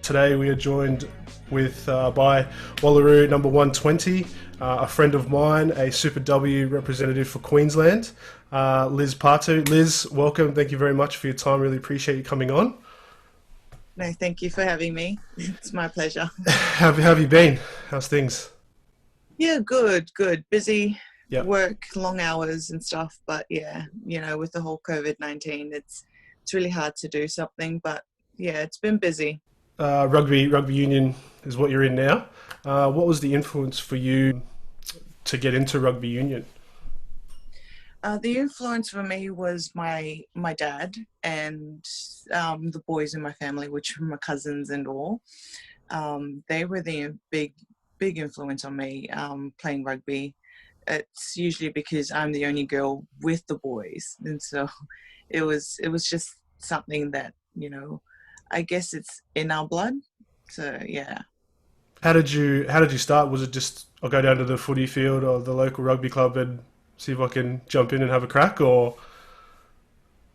Today we are joined with by Wallaroo number 120, a friend of mine, a SuperW representative for Queensland, Liz Patu. Liz, welcome. Thank you very much for your time. Really appreciate you coming on. No, thank you for having me. It's my pleasure. How have you been? How's things? Yeah, good. Busy, Yep. work, long hours and stuff. But yeah, with the whole COVID-19, it's really hard to do something. But yeah, it's been busy. Rugby union is what you're in now. What was the influence for you to get into rugby union? The influence for me was my dad and the boys in my family, which were my cousins and all. They were the big influence on me playing rugby. It's usually because I'm the only girl with the boys, and so it was just something that I guess it's in our blood. So yeah. How did you start? Was it just I'll go down to the footy field or the local rugby club and see if I can jump in and have a crack, or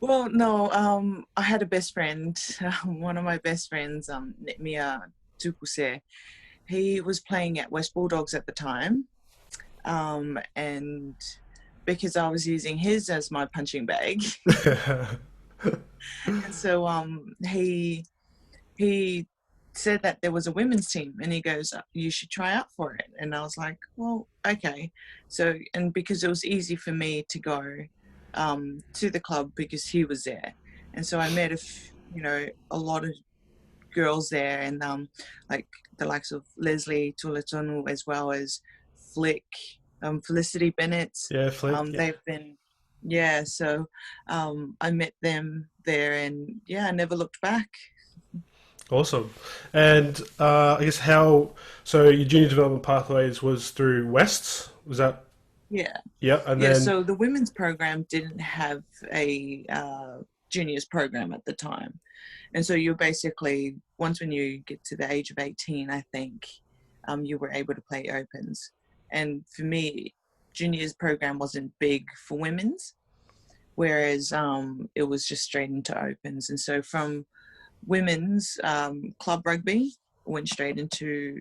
Well, no, I had a best friend, one of my best friends, Mia Tukuse. He was playing at West Bulldogs at the time, and because I was using his as my punching bag, and so he said that there was a women's team, and he goes, "You should try out for it." And I was like, "Well, okay." So, and because it was easy for me to go to the club because he was there, and so I met a lot of girls there, and like the likes of Leslie Tulatonu as well as Flick, Felicity Bennett. yeah, Flick. Yeah. They've been, yeah. So I met them there, and yeah, I never looked back. Awesome. And I guess so your junior development pathways was through Wests, was that? Yeah. Yeah, and Yeah, then so the women's program didn't have a juniors program at the time. And so you're basically, once when you get to the age of 18, I think, you were able to play opens. And for me, juniors program wasn't big for women's, whereas it was just straight into opens. And so from women's club rugby, went straight into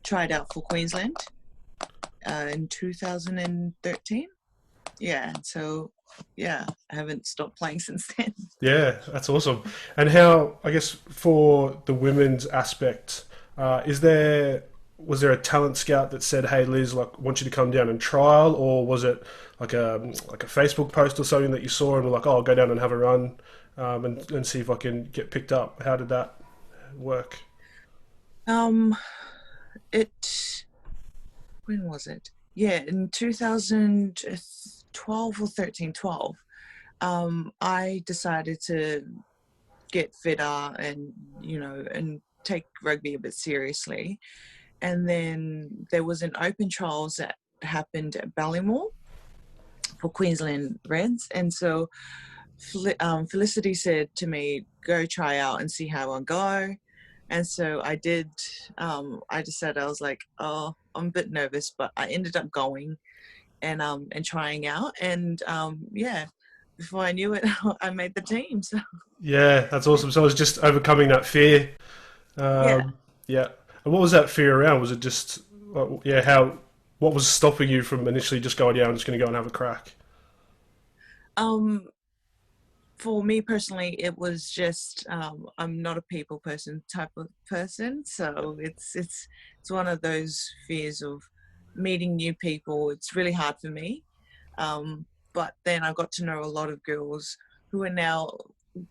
tried out for Queensland in 2013. Yeah, so yeah, I haven't stopped playing since then. yeah, that's awesome. And how, I guess, for the women's aspect, was there a talent scout that said, "Hey, Liz, like, I want you to come down and trial," or was it like a Facebook post or something that you saw and were like, "Oh, I'll go down and have a run and see if I can get picked up"? How did that work? Um, it when was it? Yeah, in 2012 or 13, 12. I decided to get fitter and and take rugby a bit seriously. And then there was an open trials that happened at Ballymore for Queensland Reds, and so Felicity said to me, "Go try out and see how I go." And so I did. I decided, I was like, "Oh, I'm a bit nervous," but I ended up going and trying out, and yeah, before I knew it, I made the team. So Yeah, that's awesome. So I was just overcoming that fear. yeah. Yeah. And what was that fear around? Was it just, yeah, what was stopping you from initially just going, yeah, I'm just going to go and have a crack? Um, for me personally, it was just I'm not a people person type of person, so it's one of those fears of meeting new people. It's really hard for me. But then I got to know a lot of girls who are now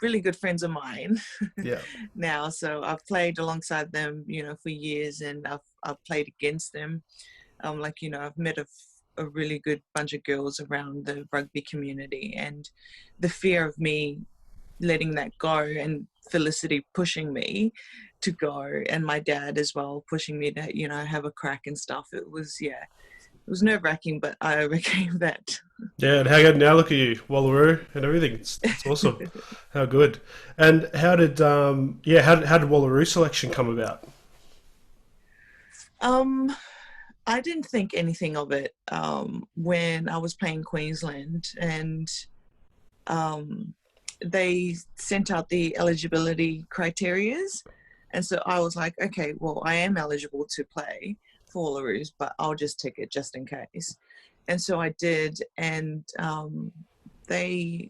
really good friends of mine Yeah. now. So I've played alongside them, for years, and I've played against them. I've met a really good bunch of girls around the rugby community, and the fear of me letting that go and Felicity pushing me to go, and my dad as well pushing me to have a crack and stuff. It was nerve-wracking, but I overcame that. Yeah, and how good now look at you, Wallaroo and everything. It's awesome. How good. And how did Wallaroo selection come about? um I didn't think anything of it when I was playing Queensland, and um they sent out the eligibility criterias, And so I was like, okay, well, I am eligible to play for Wallaroos, but I'll just take it just in case. And so I did, and they,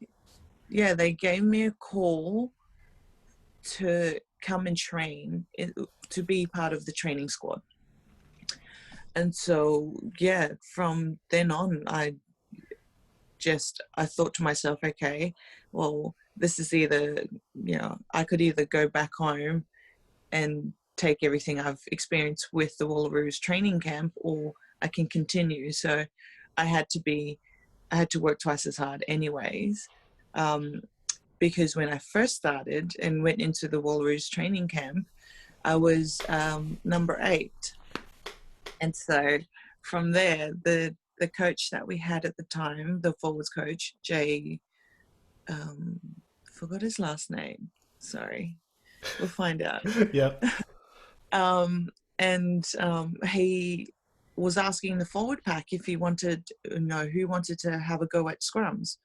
yeah, they gave me a call to come and train, to be part of the training squad. And so, yeah, from then on, I thought to myself, okay, well, this is either, I could either go back home and take everything I've experienced with the Wallaroos training camp, or I can continue. So I had to work twice as hard anyways. Because when I first started and went into the Wallaroos training camp, I was number 8. And so from there, the coach that we had at the time, the forwards coach, Jay, forgot his last name. Sorry, we'll find out. Yeah. And he was asking the forward pack if he wanted, who wanted to have a go at scrums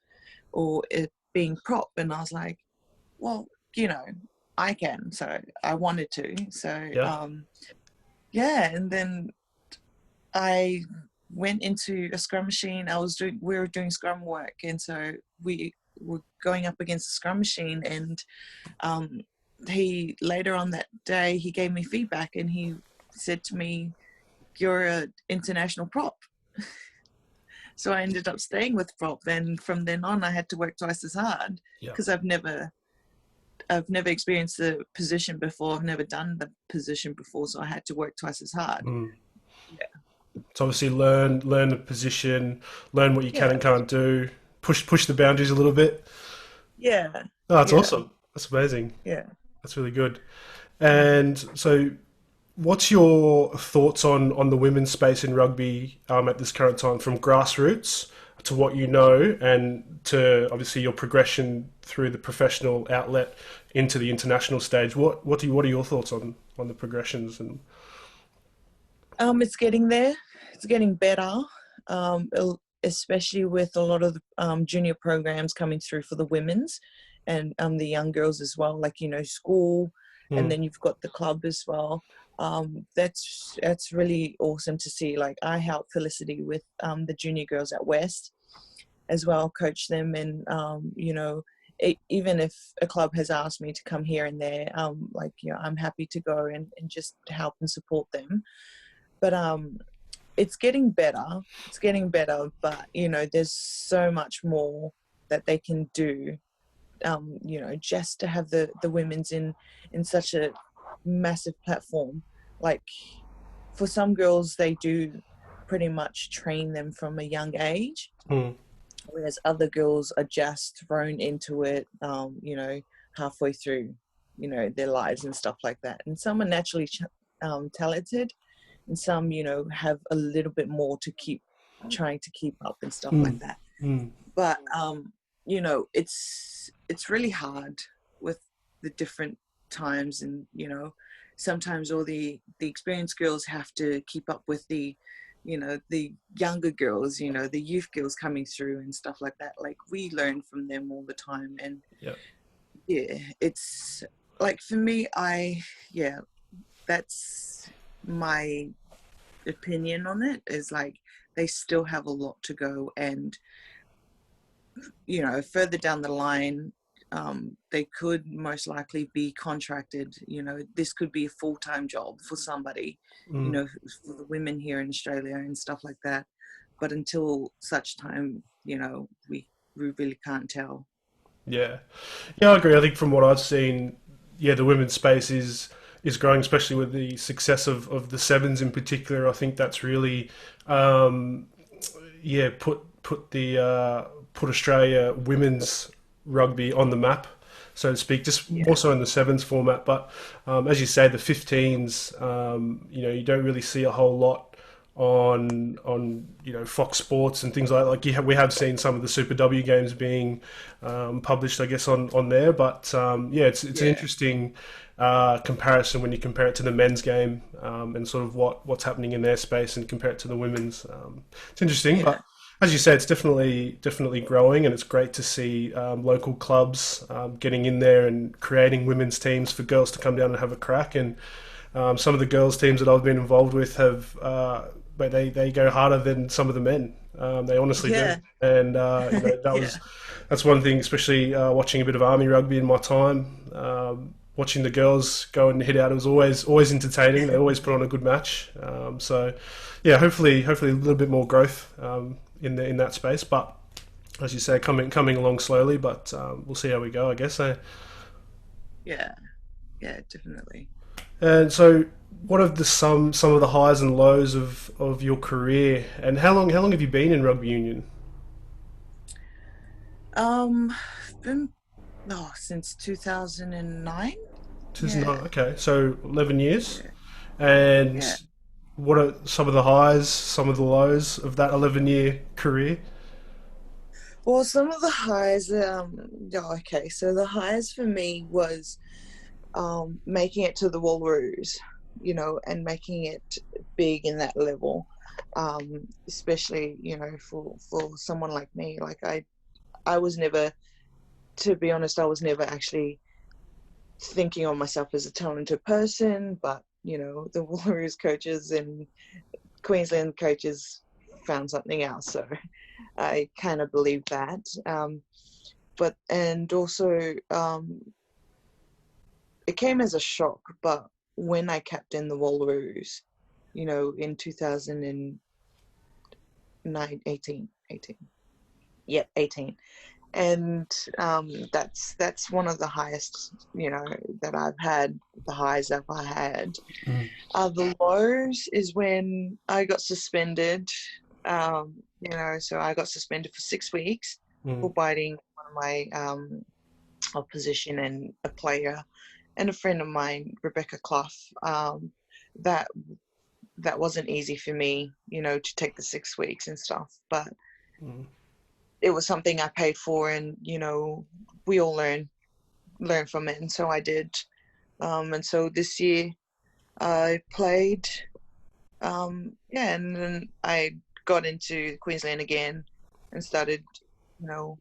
or it being prop. And I was like, well, I can. So I wanted to. So, Yeah. yeah. And then I went into a scrum machine. We were doing scrum work. And so we were going up against the scrum machine, and he later on that day, he gave me feedback, and he said to me, you're an international prop. So I ended up staying with prop, and from then on I had to work twice as hard, Yeah. because I've never experienced the position before. I've never done the position before, so I had to work twice as hard. Mm. Yeah. So obviously learn the position, learn what you can Yeah. and can't do, push the boundaries a little bit. Yeah. Oh, that's Yeah. awesome. That's amazing. Yeah. That's really good. And so, what's your thoughts on the women's space in rugby at this current time, from grassroots to what you know, and to obviously your progression through the professional outlet into the international stage? What are your thoughts on the progressions and It's getting there. It's getting better. Especially with a lot of the junior programs coming through for the women's and the young girls as well, like, school, and Mm, then you've got the club as well. That's really awesome to see. Like, I help Felicity with the junior girls at West as well, coach them, and even if a club has asked me to come here and there, I'm happy to go and just help and support them. But it's getting better. It's getting better, but there's so much more that they can do. Just to have the women's in such a massive platform. Like, for some girls, they do pretty much train them from a young age, mm, whereas other girls are just thrown into it, halfway through, their lives and stuff like that. And some are naturally talented, and some, have a little bit more to keep trying to keep up and stuff like mm, that. mm. But it's really hard with the different times, and sometimes all the experienced girls have to keep up with the the younger girls, the youth girls coming through and stuff like that. Like, we learn from them all the time. And Yeah. yeah, it's like, for me, yeah, that's my opinion on it, is like, they still have a lot to go. And further down the line, they could most likely be contracted. This could be a full-time job for somebody, Mm. for the women here in Australia and stuff like that. But until such time, we really can't tell. Yeah, yeah, I agree. I think from what I've seen, yeah, the women's space is growing, especially with the success of the sevens in particular. I think that's really, um, yeah, put Australia women's rugby on the map, so to speak. Just more Yeah. so in the sevens format, but as you say, the 15s, you don't really see a whole lot on Fox Sports and things like that. Like, we have seen some of the Super W games being published, I guess, on there. But yeah, it's an Yeah. interesting comparison when you compare it to the men's game, and sort of what's happening in their space and compare it to the women's. It's interesting, Yeah. but as you say, it's definitely growing, and it's great to see local clubs getting in there and creating women's teams for girls to come down and have a crack. And some of the girls' teams that I've been involved with have, but they go harder than some of the men. They honestly do, Yeah, and yeah, that's one thing, especially watching a bit of army rugby in my time. Watching the girls go and hit out, it was always entertaining. They always put on a good match. So, yeah, hopefully a little bit more growth in that space. But as you say, coming along slowly. But we'll see how we go, I guess. yeah, yeah, definitely. And so, what are the some of the highs and lows of your career, and how long have you been in rugby union? Been since 2009. Yeah, 2009. Okay, so 11 years. yeah, And yeah. what are some of the highs, some of the lows of that 11-year career? Well, some of the highs, yeah, okay. So the highs for me was making it to the Wallaroos, and making it big in that level. Especially, for someone like me, like I was never, to be honest, I was never actually thinking of myself as a talented person, but the Wallaroos coaches and Queensland coaches found something else. So I kind of believe that. But and also it came as a shock, but when I captained the Wallaroos, in 2009, 18, yep, 18. And that's one of the highest, that I've had, the highs that I had. The lows is when I got suspended. So I got suspended for 6 weeks Mm, for biting one of my opposition and a player and a friend of mine, Rebecca Clough. That that wasn't easy for me, to take the 6 weeks and stuff, but mm, it was something I paid for, and we all learn from it, and so I did. And so this year I played, yeah, and then I got into Queensland again and started, you know,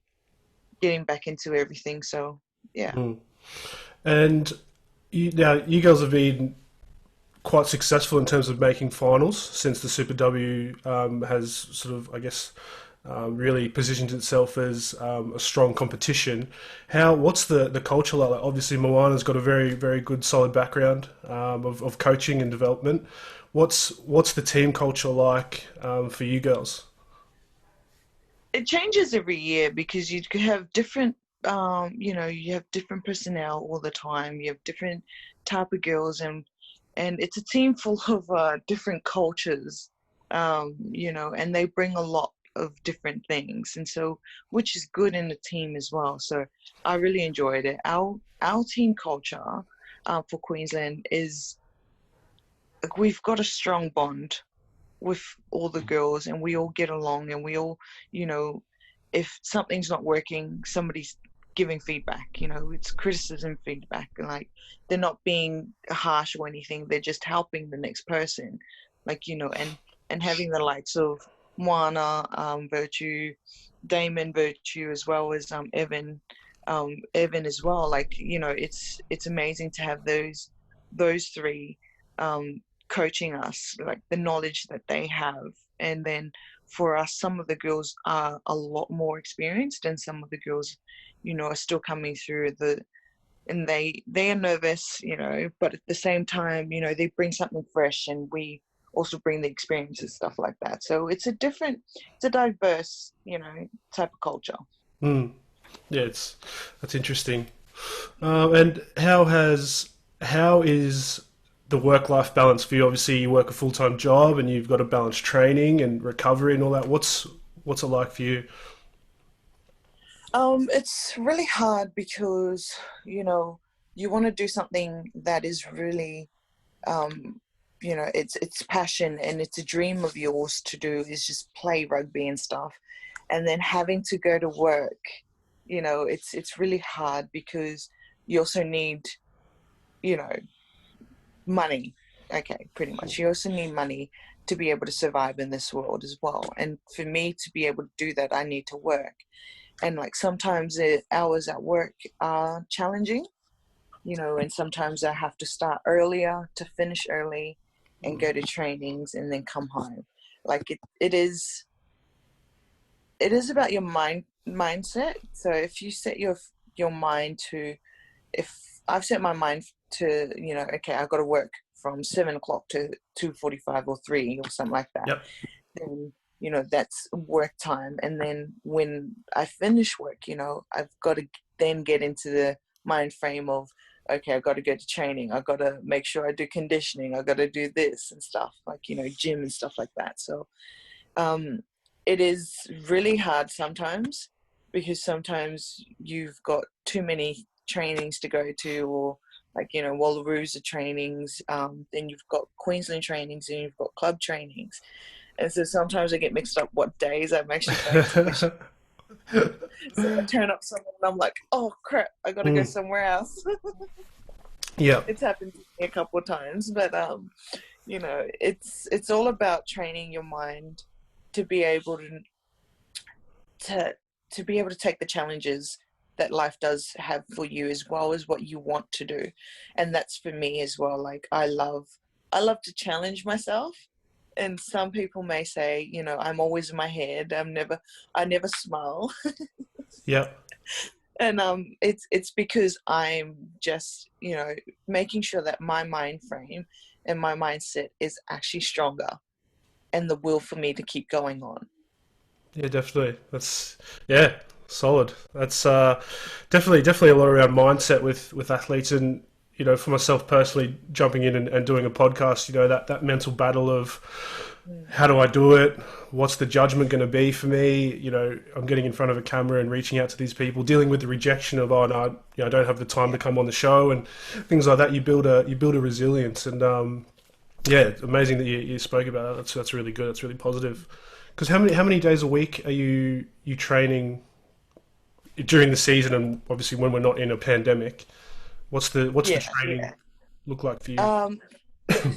getting back into everything. So yeah. mm. And now you girls have been quite successful in terms of making finals since the Super W has sort of, I guess, really positioned itself as a strong competition. What's the culture like? Like, obviously, Moana's got a very good solid background of coaching and development. What's the team culture like for you girls? It changes every year because you could have different, you have different personnel all the time. You have different type of girls, and it's a team full of different cultures, and they bring a lot of different things, and so which is good in the team as well. So I really enjoyed it. Our team culture for Queensland is, like, we've got a strong bond with all the girls, and we all get along, and we all, you know if something's not working, somebody's giving feedback. It's criticism feedback, and like, they're not being harsh or anything, they're just helping the next person, like, and having the likes of Moana, Virtue, Damon Virtue, as well as Evan as well. Like, it's amazing to have those three um coaching us, like the knowledge that they have. And then for us, some of the girls are a lot more experienced, and some of the girls, are still coming through and they are nervous, but at the same time, they bring something fresh, and we also bring the experience and stuff like that. So it's a diverse, type of culture. Mm. Yeah, that's interesting. And how is the work-life balance for you? Obviously, you work a full-time job and you've got to balance training and recovery and all that. What's it like for you? It's really hard because, you want to do something that is really, um, it's passion, and it's a dream of yours to do, is just play rugby and stuff. And then having to go to work, it's really hard because you also need, you know, money. Okay, pretty much. You also need money to be able to survive in this world as well. And for me to be able to do that, I need to work. And like sometimes the hours at work are challenging, and sometimes I have to start earlier to finish early and go to trainings and then come home. Like it is about your mindset. So if you set your mind to, if I've set my mind to, okay, I've got to work from 7 o'clock to 2:45 or 3 or something like that, Yep. then that's work time. And then when I finish work, I've got to then get into the mind frame of, okay, I've got to go to training, I've got to make sure I do conditioning, I've got to do this and stuff, like gym and stuff like that. So it is really hard sometimes, because sometimes you've got too many trainings to go to, or like Wallabies trainings, then you've got Queensland trainings, and you've got club trainings. And so sometimes I get mixed up what days I'm actually going to. So I turn up somewhere and I'm like, oh crap, I got to go somewhere else. Yeah. It's happened to me a couple of times, but it's all about training your mind to be able to be able to take the challenges that life does have for you, as well as what you want to do. And that's for me as well. Like I love to challenge myself. And some people may say, I'm always in my head. I never smile. Yeah. And it's because I'm just, making sure that my mind frame and my mindset is actually stronger, and the will for me to keep going on. Yeah, definitely. Yeah, solid. That's definitely a lot around mindset with athletes, and for myself personally, jumping in and doing a podcast, that mental battle of how do I do it? What's the judgment going to be for me? I'm getting in front of a camera and reaching out to these people, dealing with the rejection of, oh no, I don't have the time to come on the show, and things like that. You build a resilience, and yeah, it's amazing that you spoke about that. That's really good. That's really positive. Because how many days a week are you training during the season, and obviously when we're not in a pandemic? What's the Yeah, training yeah. look like for you?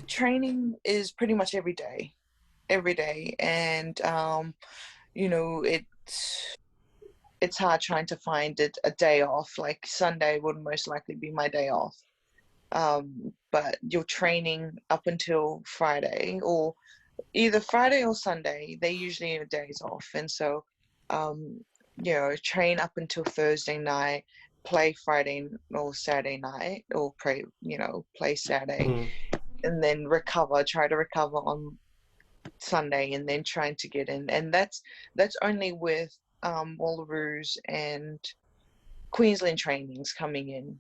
Training is pretty much every day, and it's hard trying to find a day off. Like Sunday would most likely be my day off. But you're training up until Friday, or either Friday or Sunday. They usually have days off, and so train up until Thursday night, play Friday or Saturday night, or play Saturday, Mhm. and then try to recover on Sunday, and then trying to get in. And that's only with Wallaroos and Queensland trainings coming in.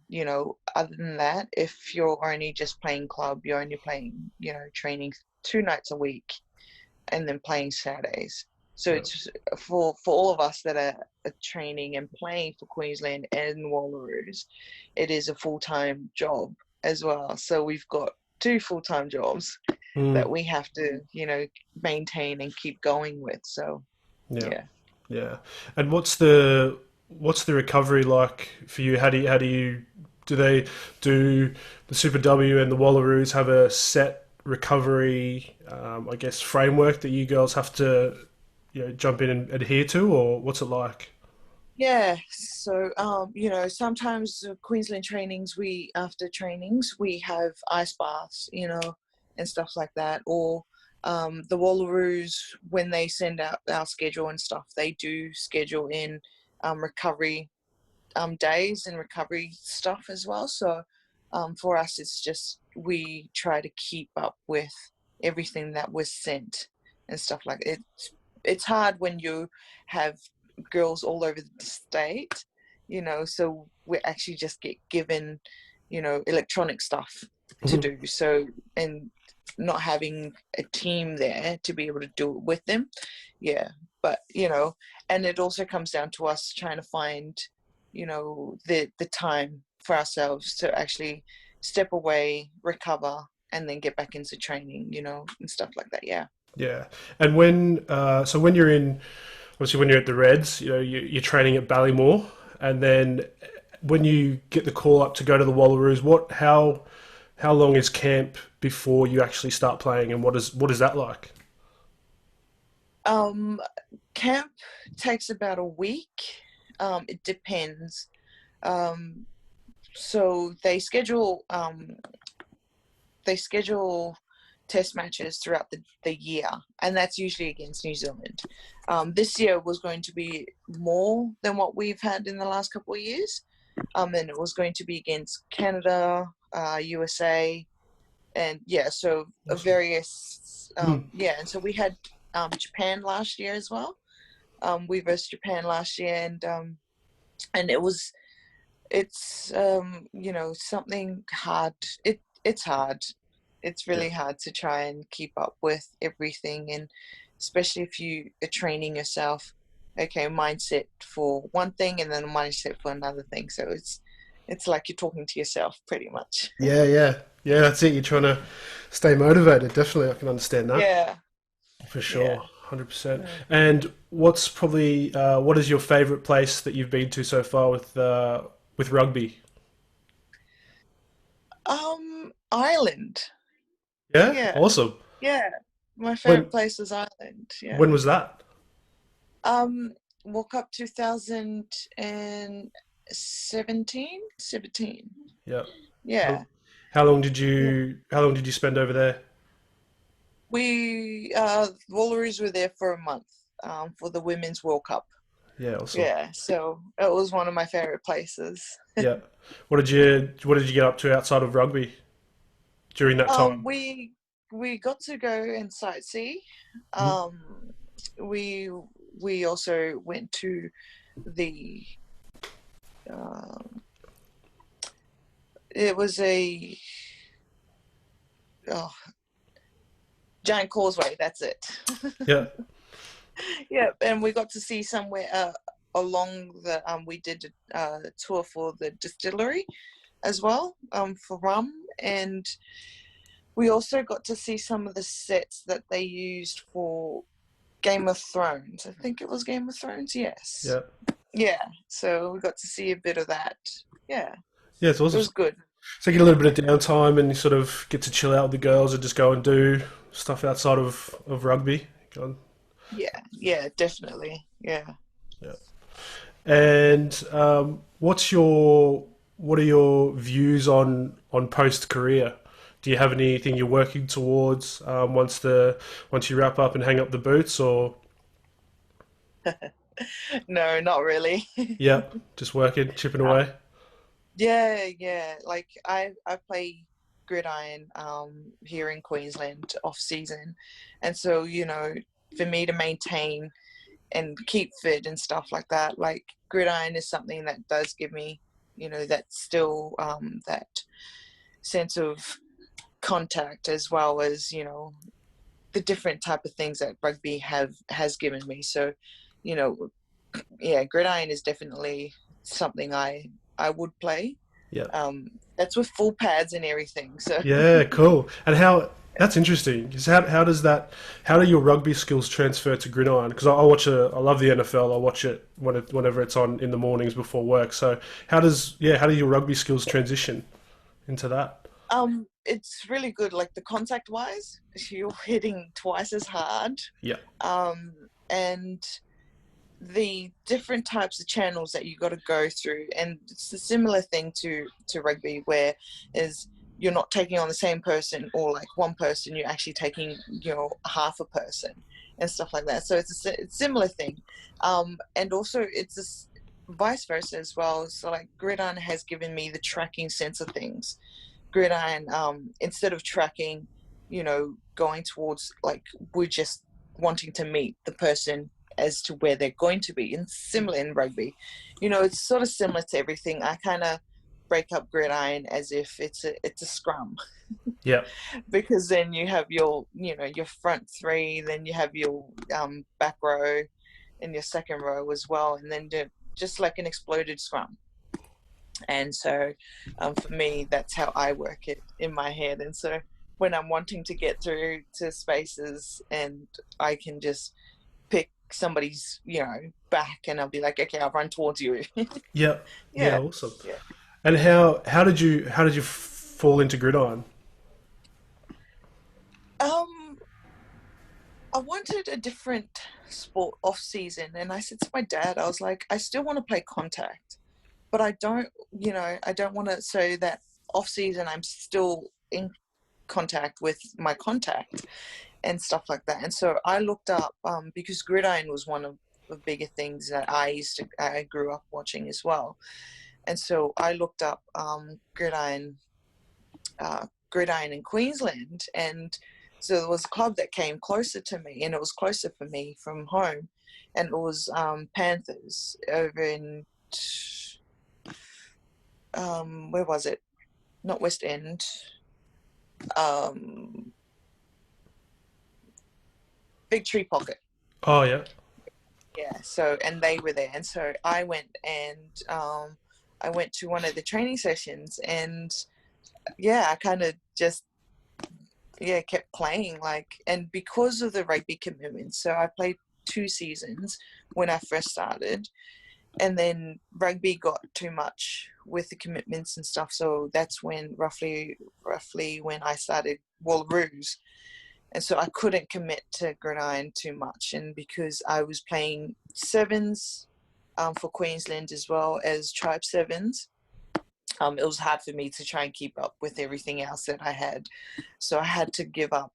Other than that, if you're only just playing club, you're only playing, training 2 nights a week, and then playing Saturdays. So Yeah. it's for all of us that are training and playing for Queensland and Wallaroos, it is a full-time job as well. So we've got 2 full-time jobs that Mm. we have to, maintain and keep going with. So Yeah. yeah. Yeah. And what's the recovery like for you? Do they do the Super W and the Wallaroos have a set recovery, I guess, framework that you girls have to, jump in and adhere to, or what's it like? Yeah, so sometimes Queensland trainings, after trainings we have ice baths, and stuff like that. Or the Wallaroos, when they send out our schedule and stuff, they do schedule in recovery days and recovery stuff as well. So for us, it's just we try to keep up with everything that was sent and stuff like it. It's hard when you have girls all over the state, so we actually just get given, electronic stuff to Mhm. do. So, and not having a team there to be able to do it with them. Yeah. But, and it also comes down to us trying to find, the time for ourselves to actually step away, recover, and then get back into training, and stuff like that. Yeah. Yeah. And when you're in, obviously when you're at the Reds, you're training at Ballymore, and then when you get the call up to go to the Wallaroos, how how long is camp before you actually start playing, and what is that like? Um, Camp takes about a week. It depends. Um, so they schedule test matches throughout the year, and that's usually against New Zealand. This year was going to be more than what we've had in the last couple of years, and it was going to be against Canada, USA, and yeah, so Awesome. various Mm. yeah, and so we had Japan last year as well. We versed Japan last year, and it's something hard. It's hard. It's Yeah. really hard to try and keep up with everything, and especially if you are training yourself. Okay, mindset for one thing and then a mindset for another thing. So it's like you're talking to yourself pretty much. Yeah, yeah, yeah. That's it. You're trying to stay motivated. Definitely, I can understand that Yeah, for yeah. sure, 100%. Mm. And what's probably what is your favorite place that you've been to so far with rugby? Ireland. Yeah, Yeah, awesome. yeah. My When favorite place is Ireland. Yeah. when was that? Um, Woke up 2017. 17. Yeah. Yeah. How, Yeah. how long did you spend over there? We Wallabies were there for a month for the Women's World Cup. Yeah, awesome. Yeah, so it was one of my favorite places. Yeah. What did you get up to outside of rugby during that Um, time? we we got to go and sightsee. Mhm. Um, we we also went to the um, it was a oh, giant causeway. That's it. Yeah. Yeah, and we got to see somewhere along the we did a tour for the distillery as well for rum, and we also got to see some of the sets that they used for Game of Thrones. I think it was Game of Thrones. Yes. Yeah. Yeah. So we got to see a bit of that. Yeah, Yeah, it's it awesome. was good. So you get a little bit of downtime and you sort of get to chill out with the girls and just go and do stuff outside of rugby. Go on. Yeah. Yeah. Definitely. Yeah. Yeah. And what are your views on post career? Do you have anything you're working towards once you wrap up and hang up the boots, or No, not really. yeah, just working, chipping away? Yeah, yeah. Like I play Gridiron here in Queensland off season, and so for me to maintain and keep fit and stuff like that, like Gridiron is something that does give me that still that sense of contact, as well as the different type of things that rugby have has given me. So you know yeah, Gridiron is definitely something I would play. Yeah. um, that's with full pads and everything. So Yeah, cool. And how that's interesting. Is how do your rugby skills transfer to gridiron? Because I love the NFL. I watch it whenever it's on in the mornings before work. So how do your rugby skills transition into that? it's really good. Like the contact wise, you're hitting twice as hard, Yeah, um, and the different types of channels that you got to go through, and it's a similar thing to rugby, where is you're not taking on the same person or like one person, you're actually taking half a person and stuff like that. So it's a similar thing, and also it's this vice versa as well. So like Gridiron has given me the tracking sense of things. Gridiron, instead of tracking, going towards, like, we're just wanting to meet the person as to where they're going to be. And similar in rugby, it's sort of similar to everything. I kind of break up Gridiron as if it's a scrum, yeah, because then you have your front three, then you have your back row and your second row as well, and then just like an exploded scrum. And so for me, that's how I work it in my head. And so when I'm wanting to get through to spaces, and I can just pick somebody's back, and I'll be like, okay, I'll run towards you. yeah, yeah. Yeah, Awesome. yeah. And how did you fall into gridiron? Um, I wanted a different sport off season, and I said to my dad, I was like, I still want to play contact, but I don't, I don't want to. So that off season, I'm still in contact with my contact and stuff like that. And so I looked up because gridiron was one of the bigger things that I grew up watching as well. And so I looked up gridiron in Queensland, and so there was a club that came closer to me, and it was closer for me from home, and it was Panthers over in where was it? Not West End. Um, Big Tree Pocket. Oh yeah. Yeah. So and they were there, and so I went and I went to one of the training sessions, and yeah, I kind of just kept playing and because of the rugby commitment, so I played 2 seasons when I first started, and then rugby got too much with the commitments and stuff, so that's when roughly when I started Wallabies, and so I couldn't commit to gridiron too much, and because I was playing sevens for Queensland as well as tribe sevens, it was hard for me to try and keep up with everything else that I had. So I had to give up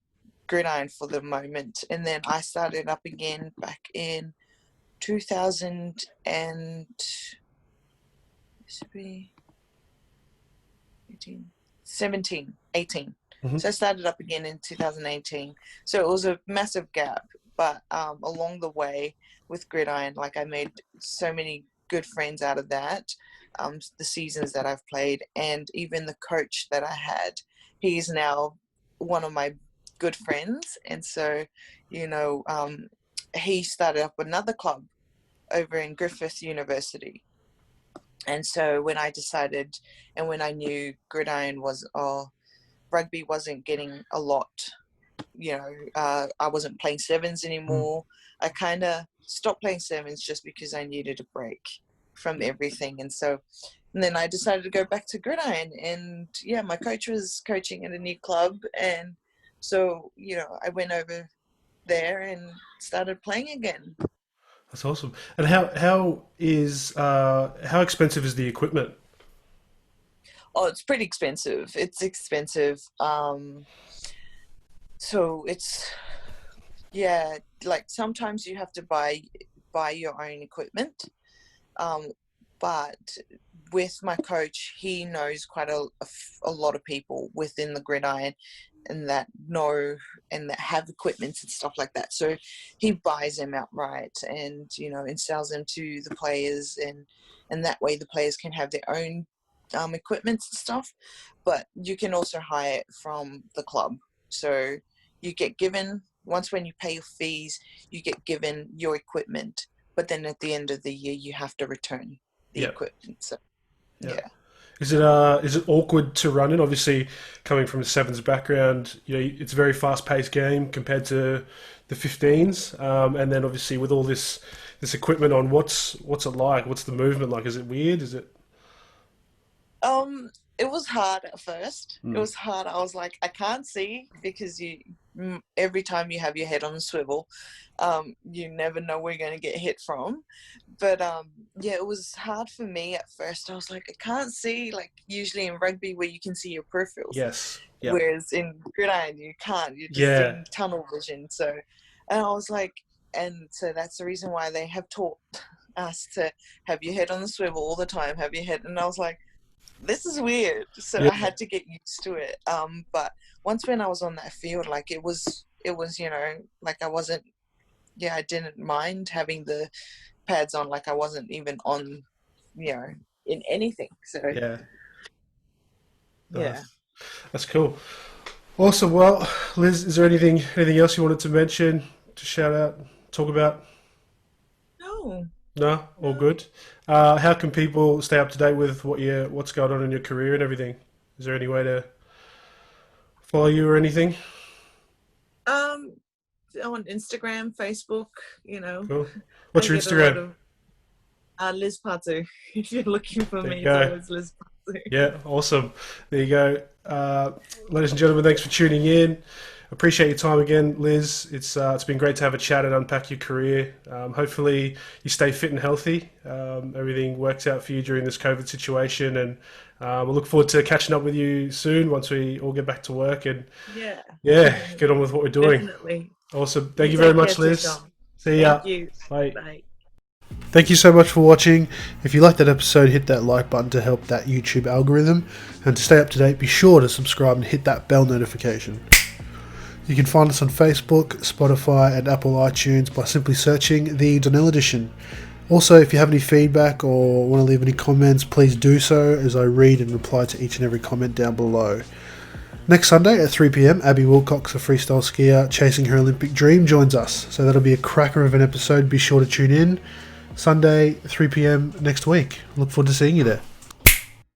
gridiron for the moment. And then I started up again back in 2000 and this would be 18, 17, 18. Hmm. So I started up again in 2018. So it was a massive gap. But along the way with gridiron, I made so many good friends out of that. The seasons that I've played, and even the coach that I had, he's now one of my good friends. And so, he started up another club over in Griffith University. And so when I decided, and when I knew gridiron rugby wasn't getting a lot, I wasn't playing sevens anymore. I kind of stopped playing sevens just because I needed a break from everything. And then I decided to go back to gridiron, and yeah, my coach was coaching at a new club, and so I went over there and started playing again. That's awesome. And how expensive is the equipment? Oh, it's pretty expensive. It's expensive. So it's, yeah, sometimes you have to buy your own equipment. Um, but with my coach, he knows quite a lot of people within the gridiron and that know and that have equipment and stuff like that. So he buys them outright and and sells them to the players, and that way the players can have their own equipment and stuff. But you can also hire it from the club. So you get given, once when you pay your fees, you get given your equipment, but then at the end of the year you have to return the Yeah. equipment. So Yeah. yeah. Is it awkward to run in? Obviously, coming from a sevens background, it's a very fast paced game compared to the 15s. And then obviously with all this equipment on, what's it like? What's the movement like? Is it weird? Is it? It was hard at first. It Mm. was hard. I was like, I can't see because every time you have your head on the swivel, you never know where you're going to get hit from. But yeah, it was hard for me at first. I was like, I can't see, usually in rugby where you can see your peripherals, Yes. Yeah. whereas in gridiron you can't. You're just Yeah. seeing tunnel vision. So, and I was like, and so that's the reason why they have taught us to have your head on the swivel all the time. Have your head, and I was like, this is weird. So I Yeah. had to get used to it. But once when I was on that field, it was, I wasn't, yeah, I didn't mind having the pads on. I wasn't even on, you know, in anything. So Yeah. yeah. Nice. That's cool. Awesome. Well, Liz, is there anything else you wanted to mention, to shout out, talk about? No, No, all no. good. How can people stay up to date with what's going on in your career and everything? Is there any way to follow you or anything? Um, on Instagram, Facebook, Cool. I What's your get a lot Instagram? of Liz Patu. If you're looking for There you me, it's go. always Liz Patu. Yeah, awesome. There you go. Ladies and gentlemen, thanks for tuning in. Appreciate your time again, Liz. It's been great to have a chat and unpack your career. Hopefully you stay fit and healthy. Everything works out for you during this COVID situation, and we'll look forward to catching up with you soon once we all get back to work and Yeah. get on with what we're doing. Definitely. Awesome. Thank you very much, Take care, Liz. Tom. See ya. Thank you. Bye. Bye. Thank you so much for watching. If you liked that episode, hit that like button to help that YouTube algorithm. And to stay up to date, be sure to subscribe and hit that bell notification. You can find us on Facebook, Spotify and Apple iTunes by simply searching The Donnell Edition. Also, if you have any feedback or want to leave any comments, please do so, as I read and reply to each and every comment down below. Next Sunday at 3 PM, Abby Wilcox, a freestyle skier chasing her Olympic dream, joins us. So that'll be a cracker of an episode. Be sure to tune in. Sunday, 3 PM next week. Look forward to seeing you there.